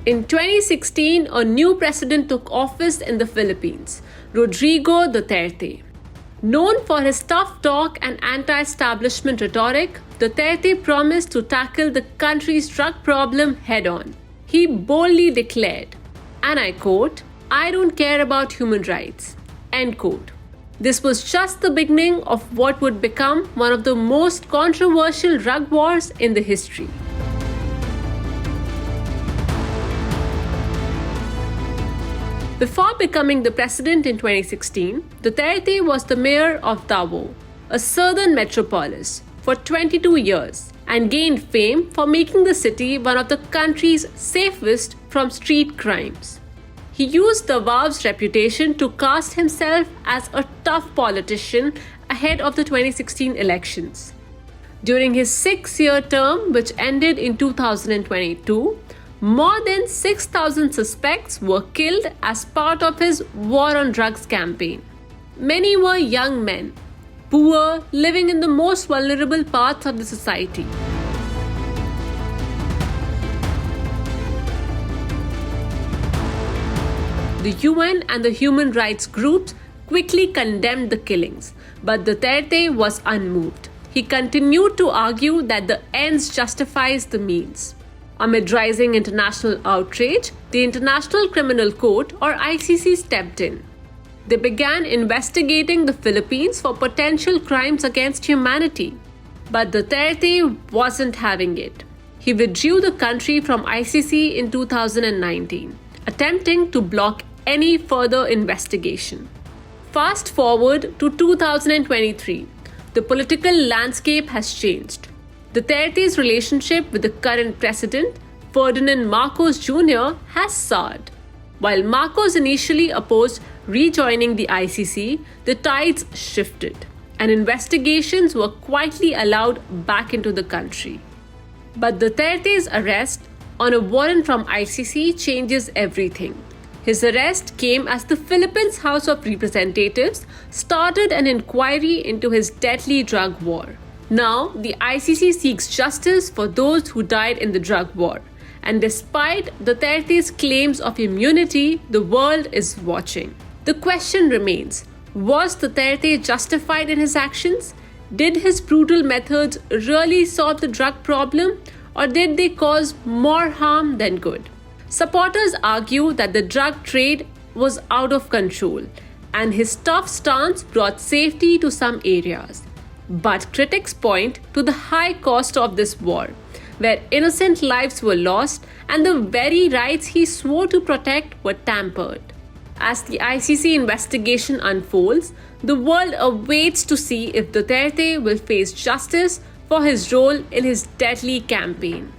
In 2016, a new president took office in the Philippines, Rodrigo Duterte. Known for his tough talk and anti-establishment rhetoric, Duterte promised to tackle the country's drug problem head-on. He boldly declared, and I quote, "I don't care about human rights." End quote. This was just the beginning of what would become one of the most controversial drug wars in the history. Before becoming the president in 2016, Duterte was the mayor of Davao, a southern metropolis, for 22 years and gained fame for making the city one of the country's safest from street crimes. He used Davao's reputation to cast himself as a tough politician ahead of the 2016 elections. During his 6-year term, which ended in 2022, more than 6,000 suspects were killed as part of his war on drugs campaign. Many were young men, poor, living in the most vulnerable parts of the society. The UN and the human rights groups quickly condemned the killings, but Duterte was unmoved. He continued to argue that the ends justifies the means. Amid rising international outrage, the International Criminal Court or ICC stepped in. They began investigating the Philippines for potential crimes against humanity. But Duterte wasn't having it. He withdrew the country from ICC in 2019, attempting to block any further investigation. Fast forward to 2023, the political landscape has changed. Duterte's relationship with the current president, Ferdinand Marcos Jr., has soured. While Marcos initially opposed rejoining the ICC, the tides shifted, and investigations were quietly allowed back into the country. But Duterte's arrest on a warrant from ICC changes everything. His arrest came as the Philippines House of Representatives started an inquiry into his deadly drug war. Now, the ICC seeks justice for those who died in the drug war. And despite Duterte's claims of immunity, the world is watching. The question remains, was Duterte justified in his actions? Did his brutal methods really solve the drug problem? Or did they cause more harm than good? Supporters argue that the drug trade was out of control, and his tough stance brought safety to some areas. But critics point to the high cost of this war, where innocent lives were lost and the very rights he swore to protect were tampered. As the ICC investigation unfolds, the world awaits to see if Duterte will face justice for his role in his deadly campaign.